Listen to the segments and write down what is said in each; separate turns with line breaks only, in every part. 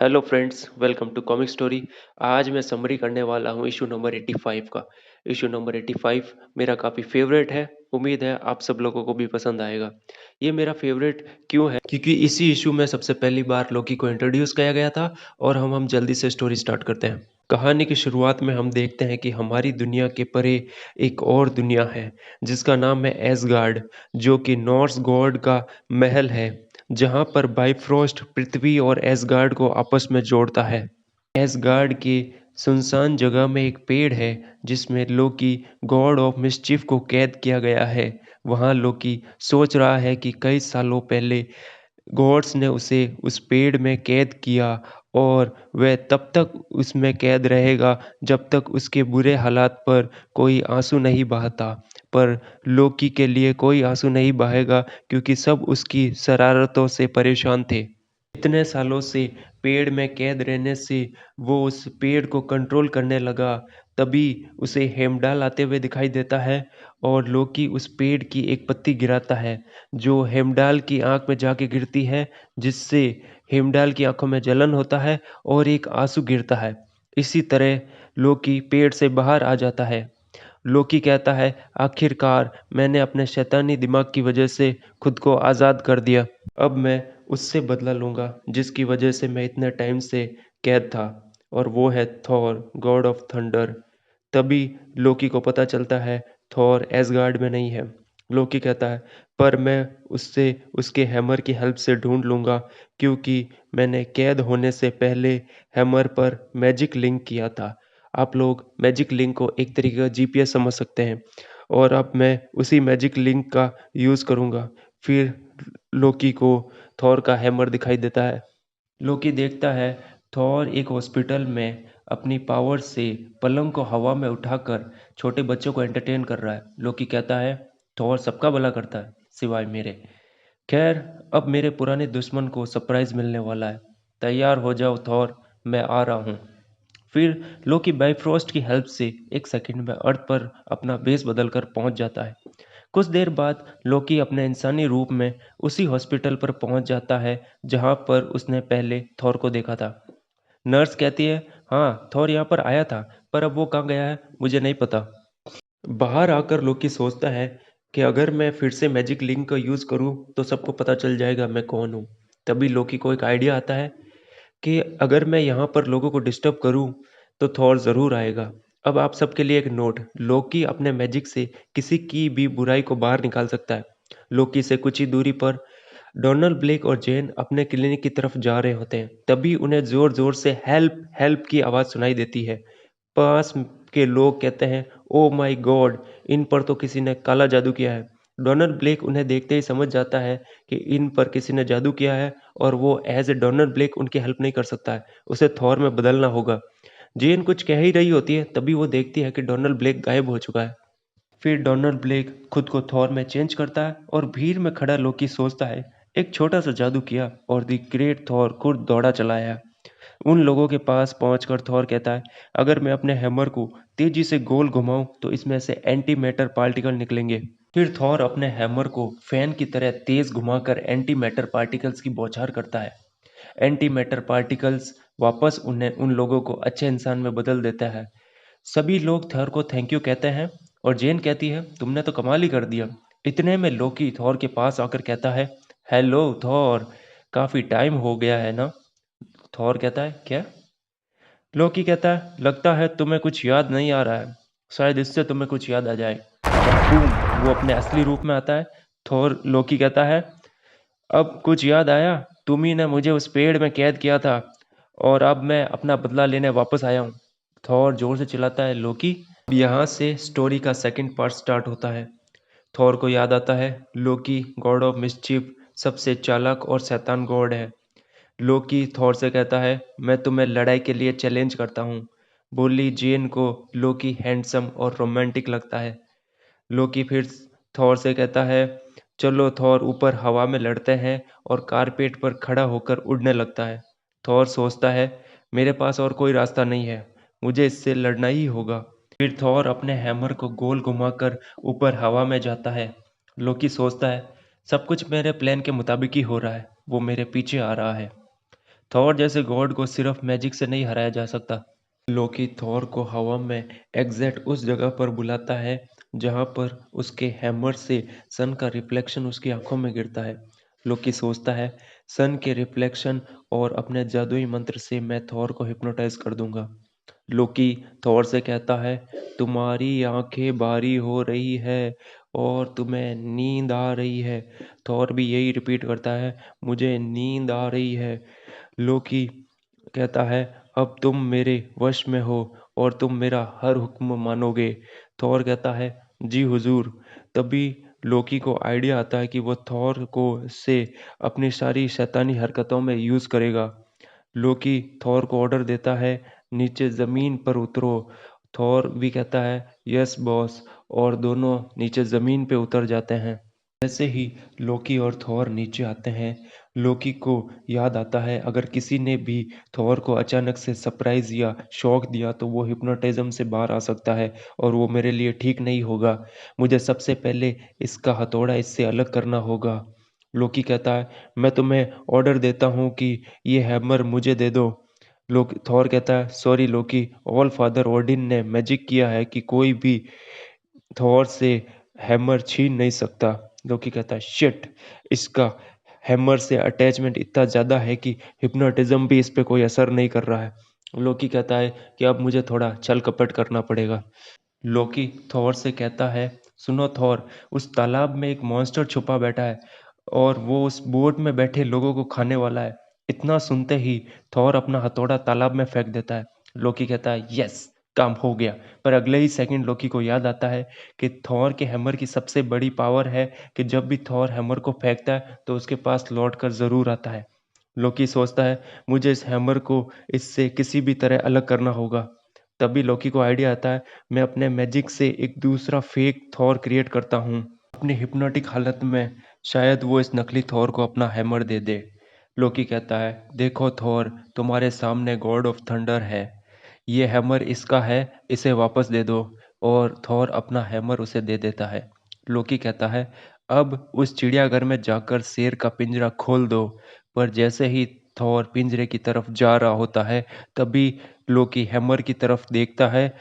Hello friends, welcome to comic story. आज मैं summary करने वाला हूँ इशू नंबर 85 का। इशू नंबर 85 मेरा काफ़ी फेवरेट है। उम्मीद है आप सब लोगों को भी पसंद आएगा। ये मेरा फेवरेट क्यों है? क्योंकि इसी इशू में सबसे पहली बार लोकी को इंट्रोड्यूस किया गया था। और हम जल्दी से स्टोरी स्टार्ट करते हैं। कहानी की शुरुआत में हम देखते हैं कि हमारी दुनिया के परे एक और दुनिया है जिसका नाम है एसगार्ड, जो कि नॉर्स गॉड का महल है, जहाँ पर बाइफ्रोस्ट पृथ्वी और एसगार्ड को आपस में जोड़ता है। एसगार्ड के सुनसान जगह में एक पेड़ है जिसमें लोकी गॉड ऑफ मिस्चिफ को कैद किया गया है। वहाँ लोकी सोच रहा है कि कई सालों पहले गॉड्स ने उसे उस पेड़ में कैद किया और वह तब तक उसमें कैद रहेगा जब तक उसके बुरे हालात पर कोई आंसू नहीं बहाता। पर लोकी के लिए कोई आंसू नहीं बहेगा क्योंकि सब उसकी शरारतों से परेशान थे। इतने सालों से पेड़ में कैद रहने से वो उस पेड़ को कंट्रोल करने लगा। तभी उसे हेमडाल आते हुए दिखाई देता है और लोकी उस पेड़ की एक पत्ती गिराता है जो हेमडाल की आंख में जाके गिरती है, जिससे हेमडाल की आंखों में जलन होता है और एक आंसू गिरता है। इसी तरह लोकी पेड़ से बाहर आ जाता है। लोकी कहता है, आखिरकार मैंने अपने शैतानी दिमाग की वजह से खुद को आज़ाद कर दिया। अब मैं उससे बदला लूँगा जिसकी वजह से मैं इतने टाइम से कैद था, और वो है थॉर, गॉड ऑफ थंडर। तभी लोकी को पता चलता है थॉर एसगार्ड में नहीं है। लोकी कहता है, पर मैं उससे उसके हैमर की हेल्प से ढूंढ लूँगा, क्योंकि मैंने कैद होने से पहले हैमर पर मैजिक लिंक किया था। आप लोग मैजिक लिंक को एक तरीके का जीपीएस समझ सकते हैं, और अब मैं उसी मैजिक लिंक का यूज़ करूँगा। फिर लोकी को थॉर का हैमर दिखाई देता है। लोकी देखता है थॉर एक हॉस्पिटल में अपनी पावर से पलंग को हवा में उठाकर छोटे बच्चों को एंटरटेन कर रहा है। लोकी कहता है, थॉर सबका भला करता है सिवाय मेरे। खैर, अब मेरे पुराने दुश्मन को सरप्राइज मिलने वाला है। तैयार हो जाओ थॉर, मैं आ रहा हूँ। फिर लोकी बाइफ्रोस्ट की हेल्प से एक सेकंड में अर्थ पर अपना बेस बदलकर पहुंच जाता है। कुछ देर बाद लोकी अपने इंसानी रूप में उसी हॉस्पिटल पर पहुंच जाता है जहां पर उसने पहले थॉर को देखा था। नर्स कहती है, हाँ थॉर यहाँ पर आया था, पर अब वो कहाँ गया है मुझे नहीं पता। बाहर आकर लोकी सोचता है कि अगर मैं फिर से मैजिक लिंक का यूज़ करूँ तो सबको पता चल जाएगा मैं कौन हूँ। तभी लोकी को एक आइडिया आता है कि अगर मैं यहाँ पर लोगों को डिस्टर्ब करूँ तो थॉर ज़रूर आएगा। अब आप सबके लिए एक नोट, लोकी अपने मैजिक से किसी की भी बुराई को बाहर निकाल सकता है। लोकी से कुछ ही दूरी पर डोनाल्ड ब्लेक और जेन अपने क्लिनिक की तरफ जा रहे होते हैं। तभी उन्हें जोर जोर से हेल्प हेल्प की आवाज़ सुनाई देती है। पास के लोग कहते हैं, ओ माय गॉड, इन पर तो किसी ने काला जादू किया है। डोनाल्ड ब्लेक उन्हें देखते ही समझ जाता है कि इन पर किसी ने जादू किया है, और वो एज ए डोनाल्ड ब्लेक उनकी हेल्प नहीं कर सकता है, उसे थॉर में बदलना होगा। जेन कुछ कह ही रही होती है, तभी वो देखती है कि डोनाल्ड ब्लेक गायब हो चुका है। फिर डोनाल्ड ब्लेक खुद को थॉर में चेंज करता है और भीड़ में खड़ा लोकी सोचता है, एक छोटा सा जादू किया और द ग्रेट थॉर खुद दौड़ा चला आया। उन लोगों के पास पहुंचकर थॉर कहता है, अगर मैं अपने हैमर को तेजी से गोल घुमाऊं तो इसमें से एंटी मैटर पार्टिकल निकलेंगे। फिर थॉर अपने हैमर को फैन की तरह तेज घुमाकर एंटी मैटर पार्टिकल्स की बौछार करता है। एंटी मैटर पार्टिकल्स वापस उन्हें उन लोगों को अच्छे इंसान में बदल देता है। सभी लोग थॉर को थैंक यू कहते हैं और जेन कहती है, तुमने तो कमाल ही कर दिया। इतने में लोकी थॉर के पास आकर कहता है, हेलो थॉर, काफी टाइम हो गया है ना। थॉर कहता है, क्या? लोकी कहता है, लगता है तुम्हें कुछ याद नहीं आ रहा है, शायद इससे तुम्हें कुछ याद आ जाए। और बूम, वो अपने असली रूप में आता है। थॉर लोकी कहता है, अब कुछ याद आया, तुम ही ने मुझे उस पेड़ में कैद किया था और अब मैं अपना बदला लेने वापस आया हूँ। थॉर जोर से चिल्लाता है, लोकी। अब यहाँ से स्टोरी का सेकंड पार्ट स्टार्ट होता है। थॉर को याद आता है लोकी गॉड ऑफ मिस्चीफ सबसे चालाक और शैतान गॉड है। लोकी थॉर से कहता है, मैं तुम्हें लड़ाई के लिए चैलेंज करता हूँ। बोली जेन को लोकी हैंडसम और रोमांटिक लगता है। लोकी फिर थॉर से कहता है, चलो थॉर, ऊपर हवा में लड़ते हैं, और कारपेट पर खड़ा होकर उड़ने लगता है। थॉर सोचता है, मेरे पास और कोई रास्ता नहीं है, मुझे इससे लड़ना ही होगा। फिर थॉर अपने हैमर को गोल घुमाकर ऊपर हवा में जाता है। लोकी सोचता है, सब कुछ मेरे प्लान के मुताबिक ही हो रहा है, वो मेरे पीछे आ रहा है। थॉर जैसे गॉड को सिर्फ मैजिक से नहीं हराया जा सकता। लोकी थॉर को हवा में एग्जैक्ट उस जगह पर बुलाता है जहां पर उसके हैमर से सन का रिफ्लेक्शन उसकी आंखों में गिरता है। लोकी सोचता है, सन के रिफ्लेक्शन और अपने जादुई मंत्र से मैं थॉर को हिप्नोटाइज कर दूंगा। लोकी थॉर से कहता है, तुम्हारी आंखें भारी हो रही है और तुम्हें नींद आ रही है। थॉर भी यही रिपीट करता है, मुझे नींद आ रही है। लोकी कहता है, अब तुम मेरे वश में हो और तुम मेरा हर हुक्म मानोगे। थॉर कहता है, जी हुजूर। तभी लोकी को आइडिया आता है कि वो थॉर को से अपनी सारी शैतानी हरकतों में यूज करेगा। लोकी थॉर को ऑर्डर देता है, नीचे जमीन पर उतरो। थॉर भी कहता है, यस बॉस, और दोनों नीचे जमीन पे उतर जाते हैं। जैसे ही लोकी और थॉर नीचे आते हैं, लोकी को याद आता है, अगर किसी ने भी थॉर को अचानक से सरप्राइज या शॉक दिया तो वो हिप्नोटिज्म से बाहर आ सकता है और वो मेरे लिए ठीक नहीं होगा। मुझे सबसे पहले इसका हथौड़ा इससे अलग करना होगा। लोकी कहता है, मैं तुम्हें ऑर्डर देता हूँ कि ये हैमर मुझे दे दो। लोकी थॉर कहता है, सॉरी लोकी, ऑल फादर ओडिन ने मैजिक किया है कि कोई भी थॉर से हैमर छीन नहीं सकता। लोकी कहता है, शिट, इसका हैमर से अटैचमेंट इतना ज्यादा है कि हिप्नोटिज्म भी इस पे कोई असर नहीं कर रहा है। लोकी कहता है कि अब मुझे थोड़ा छल कपट करना पड़ेगा। लोकी थॉर से कहता है, सुनो थॉर, उस तालाब में एक मॉन्स्टर छुपा बैठा है और वो उस बोट में बैठे लोगों को खाने वाला है। इतना सुनते ही थॉर अपना हथौड़ा तालाब में फेंक देता है। लोकी कहता है, यस, काम हो गया। पर अगले ही सेकंड लोकी को याद आता है कि थॉर के हैमर की सबसे बड़ी पावर है कि जब भी थॉर हैमर को फेंकता है तो उसके पास लौट कर जरूर आता है। लोकी सोचता है, मुझे इस हैमर को इससे किसी भी तरह अलग करना होगा। तभी लोकी को आइडिया आता है, मैं अपने मैजिक से एक दूसरा फेक थॉर क्रिएट करता हूँ। अपनी हिप्नोटिक हालत में शायद वो इस नकली थॉर को अपना हैमर दे दे। लोकी कहता है, देखो थॉर, तुम्हारे सामने गॉड ऑफ थंडर है। ये हैमर इसका है, इसे वापस दे दो। और थॉर अपना हैमर उसे दे देता है। लोकी कहता है, अब उस चिड़ियाघर में जाकर शेर का पिंजरा खोल दो। पर जैसे ही थॉर पिंजरे की तरफ जा रहा होता है, तभी लोकी हैमर की तरफ देखता है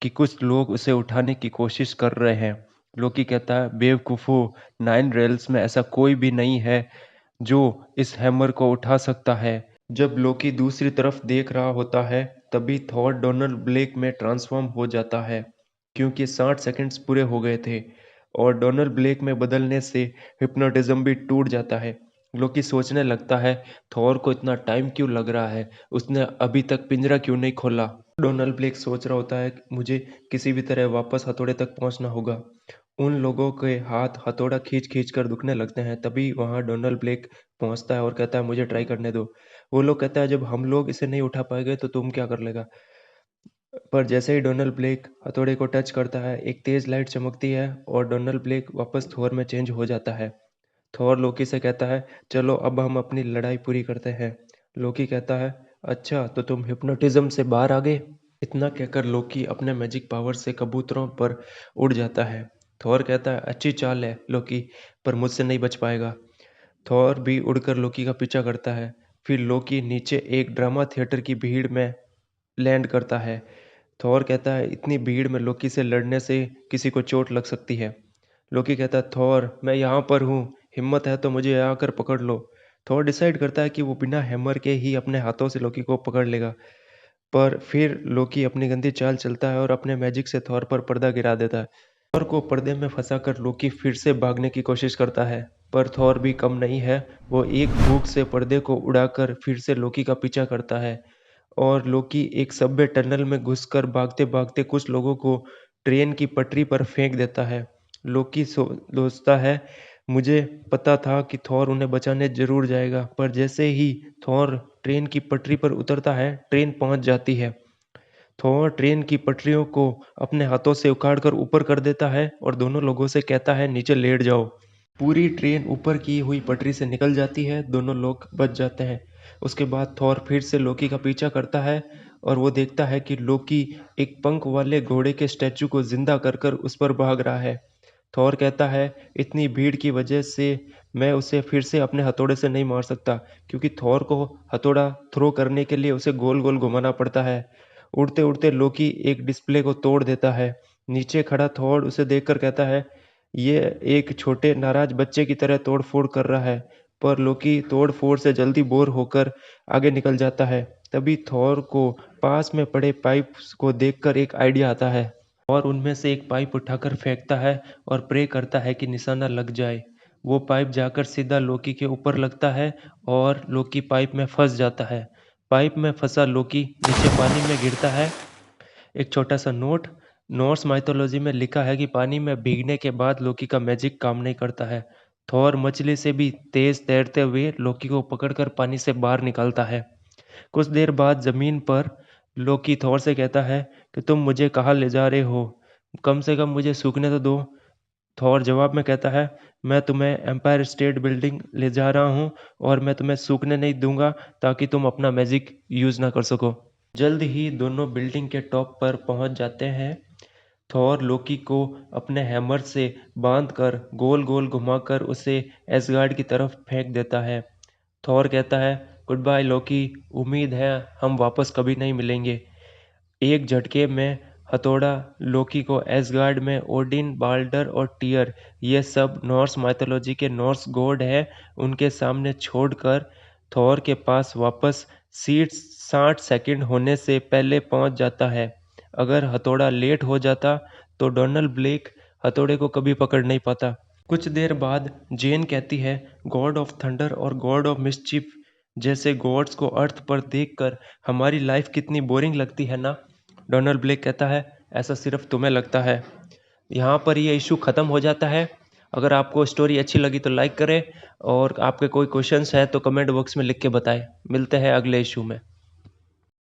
कि कुछ लोग उसे उठाने की कोशिश कर रहे हैं। लोकी कहता है, बेवकूफो, 9 रेल्स में ऐसा कोई भी नहीं है जो इस हैमर को उठा सकता है। जब लोकी दूसरी तरफ देख रहा होता है, तभी थॉर डोनाल्ड ब्लेक में ट्रांसफॉर्म हो जाता है, क्योंकि 60 सेकंड्स पूरे हो गए थे और डोनाल्ड ब्लेक में बदलने से हिप्नोटिज्म भी टूट जाता है। लोकी सोचने लगता है, थॉर को इतना टाइम क्यों लग रहा है, उसने अभी तक पिंजरा क्यों नहीं खोला। डोनाल्ड ब्लेक सोच रहा होता है कि मुझे किसी भी तरह वापस हथौड़े तक पहुंचना होगा। उन लोगों के हाथ हथौड़ा खींच खींच कर दुखने लगते हैं। तभी वहां डोनाल्ड ब्लेक पहुंचता है और कहता है, मुझे ट्राई करने दो। वो लोग कहता है, जब हम लोग इसे नहीं उठा पाएंगे तो तुम क्या कर लेगा। पर जैसे ही डोनाल्ड ब्लेक हथौड़े को टच करता है, एक तेज लाइट चमकती है और डोनाल्ड ब्लेक वापस थोर में चेंज हो जाता है। थॉर लोकी से कहता है, चलो अब हम अपनी लड़ाई पूरी करते हैं। लोकी कहता है, अच्छा तो तुम हिप्नोटिज्म से बाहर आ गए। इतना कहकर लोकी अपने मैजिक पावर से कबूतरों पर उड़ जाता है। थॉर कहता है, अच्छी चाल है लोकी, पर मुझसे नहीं बच पाएगा। थॉर भी उड़कर लोकी का पीछा करता है। फिर लोकी नीचे एक ड्रामा थिएटर की भीड़ में लैंड करता है। थॉर कहता है, इतनी भीड़ में लोकी से लड़ने से किसी को चोट लग सकती है। लोकी कहता है, थॉर मैं यहाँ पर हूँ, हिम्मत है तो मुझे आकर पकड़ लो। थॉर डिसाइड करता है कि वो बिना हैमर के ही अपने हाथों से लोकी को पकड़ लेगा। पर फिर लोकी अपनी गंदी चाल चलता है और अपने मैजिक से थॉर पर पर्दा गिरा देता है। थॉर को पर्दे में फंसाकर लोकी फिर से भागने की कोशिश करता है, पर थॉर भी कम नहीं है। वो एक फूंक से पर्दे को उड़ाकर फिर से लोकी का पीछा करता है और लोकी एक सबवे टनल में घुसकर भागते भागते कुछ लोगों को ट्रेन की पटरी पर फेंक देता है। लोकी सोचता है, मुझे पता था कि थॉर उन्हें बचाने जरूर जाएगा। पर जैसे ही थॉर ट्रेन की पटरी पर उतरता है, ट्रेन पहुंच जाती है। थॉर ट्रेन की पटरियों को अपने हाथों से उखाड़कर ऊपर कर देता है और दोनों लोगों से कहता है, नीचे लेट जाओ। पूरी ट्रेन ऊपर की हुई पटरी से निकल जाती है, दोनों लोग बच जाते हैं। उसके बाद थॉर फिर से लोकी का पीछा करता है और वो देखता है कि लोकी एक पंख वाले घोड़े के स्टैचू को जिंदा कर कर उस पर भाग रहा है। थॉर कहता है, इतनी भीड़ की वजह से मैं उसे फिर से अपने हथौड़े से नहीं मार सकता, क्योंकि थॉर को हथौड़ा थ्रो करने के लिए उसे गोल-गोल घुमाना पड़ता है। उड़ते-उड़ते लोकी एक डिस्प्ले को तोड़ देता है। नीचे खड़ा थॉर उसे देखकर कहता है, ये एक छोटे नाराज बच्चे की तरह तोड़-फोड़ कर रहा है। पर लोकी तोड़-फोड़ से जल्दी बोर होकर आगे निकल जाता है। तभी थॉर को पास में पड़े पाइप्स को देखकर एक आइडिया आता है और उनमें से एक पाइप उठाकर फेंकता है और प्रे करता है कि निशाना लग जाए। वो पाइप जाकर सीधा लोकी के ऊपर लगता है और लोकी पाइप में फंस जाता है। पाइप में फंसा लोकी नीचे पानी में गिरता है। एक छोटा सा नोट, नॉर्स माइथोलॉजी में लिखा है कि पानी में भीगने के बाद लोकी का मैजिक काम नहीं करता है। थॉर मछली से भी तेज तैरते हुए लोकी को पकड़कर पानी से बाहर निकालता है। कुछ देर बाद जमीन पर लोकी थॉर से कहता है कि तुम मुझे कहाँ ले जा रहे हो? कम से कम मुझे सूखने तो दो। थॉर जवाब में कहता है, मैं तुम्हें एम्पायर स्टेट बिल्डिंग ले जा रहा हूँ और मैं तुम्हें सूखने नहीं दूंगा ताकि तुम अपना मैजिक यूज ना कर सको। जल्द ही दोनों बिल्डिंग के टॉप पर पहुंच जाते हैं। थॉर लोकी को अपने हैमर से बांधकर गोल-गोल घुमाकर उसे एसगार्ड की तरफ फेंक देता है। थॉर कहता है, गुड बाय लोकी, उम्मीद है हम वापस कभी नहीं मिलेंगे। एक झटके में हथौड़ा लोकी को एसगार्ड में ओडिन, बाल्डर और टियर, ये सब नॉर्स माइथोलॉजी के नॉर्स गॉड है, उनके सामने छोड़कर थॉर के पास वापस सीट 60 सेकंड होने से पहले पहुंच जाता है। अगर हथौड़ा लेट हो जाता तो डोनाल्ड ब्लेक हथौड़े को कभी पकड़ नहीं पाता। कुछ देर बाद जेन कहती है, गॉड ऑफ थंडर और गॉड ऑफ मिस्chiफ जैसे गॉड्स को अर्थ पर देखकर हमारी लाइफ कितनी बोरिंग लगती है ना। डोनाल्ड ब्लेक कहता है, ऐसा सिर्फ तुम्हें लगता है। यहाँ पर ये इशू ख़त्म हो जाता है। अगर आपको स्टोरी अच्छी लगी तो लाइक करें और आपके कोई क्वेश्चंस है तो कमेंट बॉक्स में लिख के बताएं। मिलते हैं अगले इशू में।